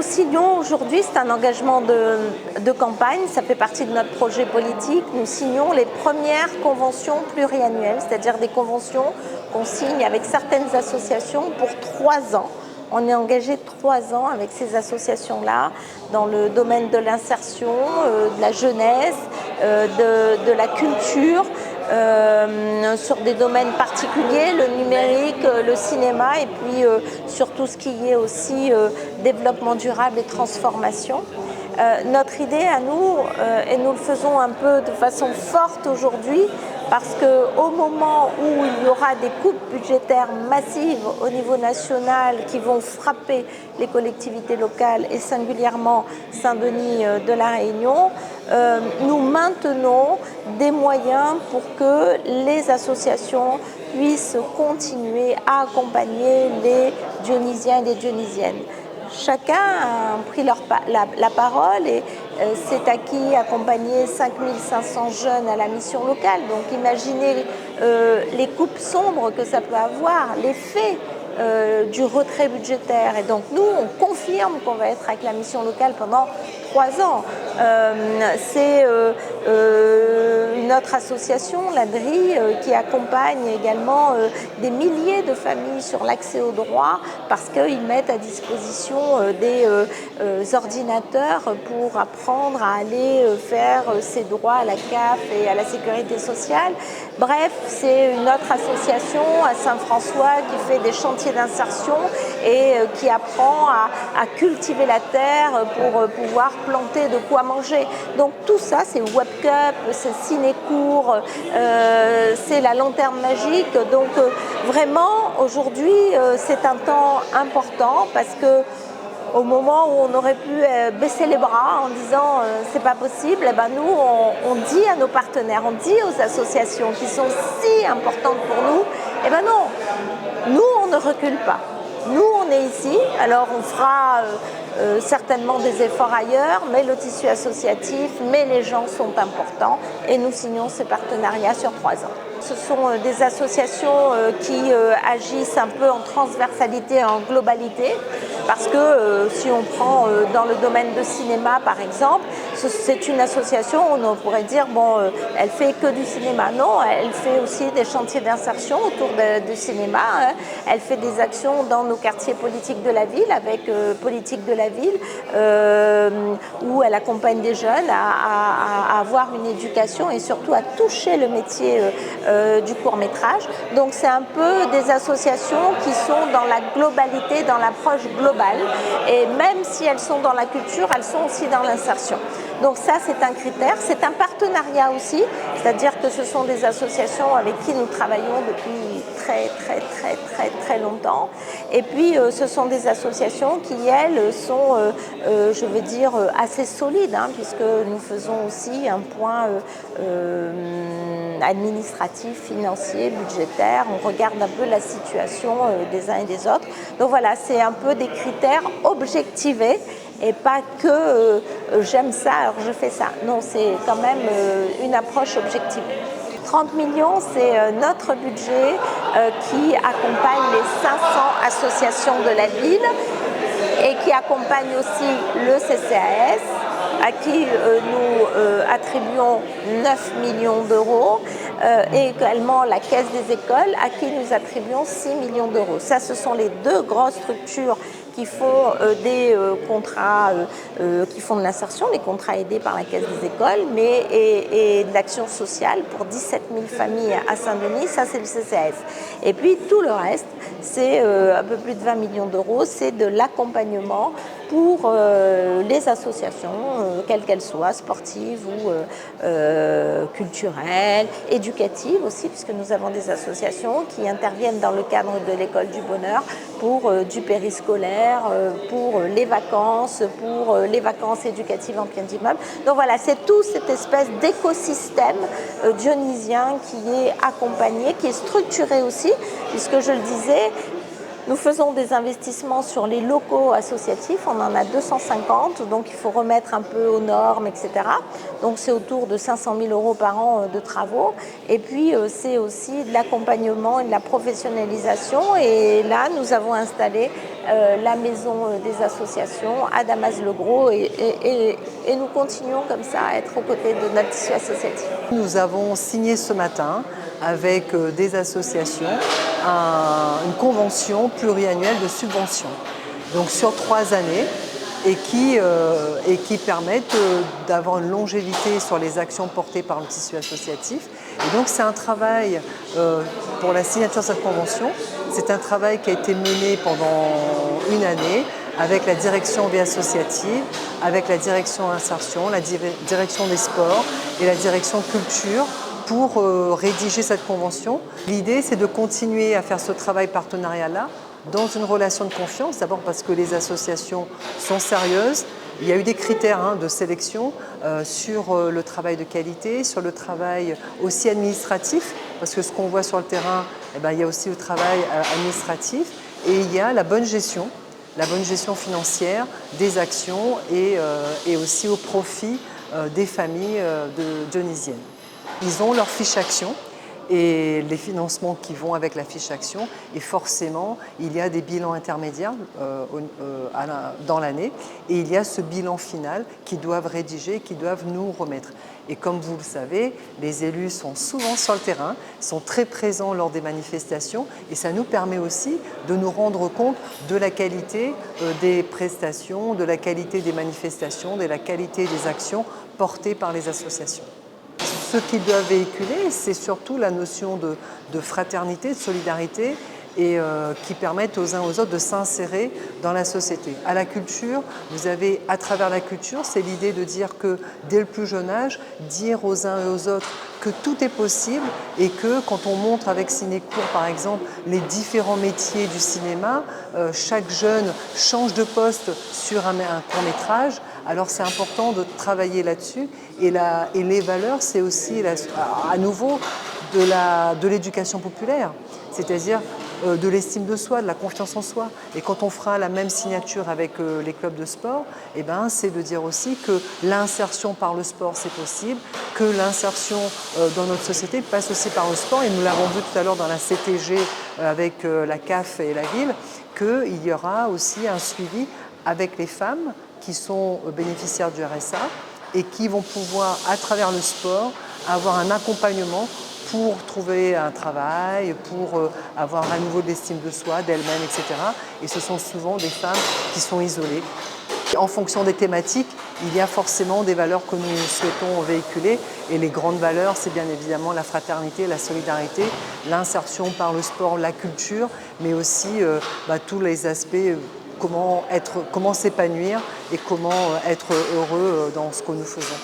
signons aujourd'hui, c'est un engagement de campagne, ça fait partie de notre projet politique, nous signons les premières conventions pluriannuelles, c'est-à-dire des conventions qu'on signe avec certaines associations pour 3 ans. On est engagé 3 ans avec ces associations-là dans le domaine de l'insertion, de la jeunesse, de la culture, sur des domaines particuliers, le numérique, le cinéma et puis sur tout ce qui est aussi développement durable et transformation. Notre idée à nous, et nous le faisons un peu de façon forte aujourd'hui, parce qu'au moment où il y aura des coupes budgétaires massives au niveau national qui vont frapper les collectivités locales et singulièrement Saint-Denis de la Réunion, nous maintenons des moyens pour que les associations puissent continuer à accompagner les Dionysiens et les Dionysiennes. Chacun a pris la parole et s'est acquis accompagner 5500 jeunes à la mission locale. Donc imaginez les coupes sombres que ça peut avoir, l'effet du retrait budgétaire. Et donc nous, on confirme qu'on va être avec la mission locale pendant 3 ans. C'est notre association, l'ADRI, qui accompagne également des milliers de familles sur l'accès au droit parce qu'ils mettent à disposition des ordinateurs pour apprendre à aller faire ses droits à la CAF et à la sécurité sociale. Bref, c'est une autre association à Saint-François qui fait des chantiers d'insertion et qui apprend à cultiver la terre pour pouvoir planter de quoi manger. Donc tout ça, c'est WebCup, c'est Cinécourt, c'est la lanterne magique. Donc vraiment, aujourd'hui, c'est un temps important parce que au moment où on aurait pu baisser les bras en disant c'est pas possible, eh ben nous on dit à nos partenaires, on dit aux associations qui sont si importantes pour nous, eh ben non, nous on ne recule pas. Nous on est ici, alors on fera certainement des efforts ailleurs, mais le tissu associatif, mais les gens sont importants et nous signons ces partenariats sur 3 ans. Ce sont des associations qui agissent un peu en transversalité, en globalité, parce que si on prend dans le domaine de cinéma par exemple, c'est une association, on pourrait dire, bon, elle fait que du cinéma. Non, elle fait aussi des chantiers d'insertion autour du cinéma, hein. Elle fait des actions dans nos quartiers politiques de la ville, avec Politique de la ville, où elle accompagne des jeunes à avoir une éducation et surtout à toucher le métier du court-métrage. Donc c'est un peu des associations qui sont dans la globalité, dans l'approche globale. Et même si elles sont dans la culture, elles sont aussi dans l'insertion. Donc ça, c'est un critère. C'est un partenariat aussi, c'est-à-dire que ce sont des associations avec qui nous travaillons depuis très longtemps. Et puis, ce sont des associations qui, elles, sont, je veux dire, assez solides, hein, puisque nous faisons aussi un point administratif, financier, budgétaire. On regarde un peu la situation des uns et des autres. Donc voilà, c'est un peu des critères objectivés et pas que j'aime ça, alors je fais ça. Non, c'est quand même une approche objective. 30 millions, c'est notre budget qui accompagne les 500 associations de la ville et qui accompagne aussi le CCAS, à qui nous attribuons 9 millions d'euros, et également la Caisse des écoles, à qui nous attribuons 6 millions d'euros. Ça, ce sont les 2 grosses structures qui font des contrats, qui font de l'insertion, les contrats aidés par la Caisse des écoles, mais et de l'action sociale pour 17 000 familles à Saint-Denis, ça c'est le CCAS. Et puis tout le reste, c'est un peu plus de 20 millions d'euros, c'est de l'accompagnement pour les associations, quelles qu'elles soient, sportives ou culturelles, éducatives aussi, puisque nous avons des associations qui interviennent dans le cadre de l'école du bonheur pour du périscolaire, pour les vacances éducatives en bien d'immeuble. Donc voilà, c'est tout cette espèce d'écosystème dionysien qui est accompagné, qui est structuré aussi, puisque je le disais, Nous faisons des investissements sur les locaux associatifs, on en a 250, donc il faut remettre un peu aux normes, etc. Donc c'est autour de 500 000 € par an de travaux. Et puis c'est aussi de l'accompagnement et de la professionnalisation. Et là, nous avons installé la maison des associations à Damas-le-Gros et nous continuons comme ça à être aux côtés de notre tissu associatif. Nous avons signé ce matin avec des associations une convention pluriannuelle de subvention, donc sur 3 années, et qui permettent d'avoir une longévité sur les actions portées par le tissu associatif. Et donc c'est un travail pour la signature de cette convention, c'est un travail qui a été mené pendant une année avec la direction vie associative, avec la direction insertion, la direction des sports et la direction culture pour rédiger cette convention. L'idée, c'est de continuer à faire ce travail partenariat-là dans une relation de confiance, d'abord parce que les associations sont sérieuses. Il y a eu des critères de sélection sur le travail de qualité, sur le travail aussi administratif, parce que ce qu'on voit sur le terrain, il y a aussi le travail administratif, et il y a la bonne gestion financière des actions et aussi au profit des familles dionysiennes. Ils ont leur fiche action et les financements qui vont avec la fiche action, et forcément il y a des bilans intermédiaires dans l'année, et il y a ce bilan final qu'ils doivent rédiger, qu'ils doivent nous remettre. Et comme vous le savez, les élus sont souvent sur le terrain, sont très présents lors des manifestations, et ça nous permet aussi de nous rendre compte de la qualité des prestations, de la qualité des manifestations, de la qualité des actions portées par les associations. Ce qu'ils doivent véhiculer, c'est surtout la notion de fraternité, de solidarité, et qui permettent aux uns aux autres de s'insérer dans la société. À la culture, vous avez, à travers la culture, c'est l'idée de dire que dès le plus jeune âge, dire aux uns et aux autres que tout est possible, et que quand on montre avec Cinécourt par exemple les différents métiers du cinéma, chaque jeune change de poste sur un court-métrage. Alors c'est important de travailler là-dessus, et les valeurs, c'est aussi à nouveau de l'éducation populaire, c'est-à-dire de l'estime de soi, de la confiance en soi. Et quand on fera la même signature avec les clubs de sport, c'est de dire aussi que l'insertion par le sport, c'est possible, que l'insertion dans notre société passe aussi par le sport. Et nous l'avons vu tout à l'heure dans la CTG avec la CAF et la ville, qu'il y aura aussi un suivi avec les femmes qui sont bénéficiaires du RSA et qui vont pouvoir, à travers le sport, avoir un accompagnement pour trouver un travail, pour avoir à nouveau de l'estime de soi, d'elle-même, etc. Et ce sont souvent des femmes qui sont isolées. En fonction des thématiques, il y a forcément des valeurs que nous souhaitons véhiculer. Et les grandes valeurs, c'est bien évidemment la fraternité, la solidarité, l'insertion par le sport, la culture, mais aussi tous les aspects, comment s'épanouir et comment être heureux dans ce que nous faisons.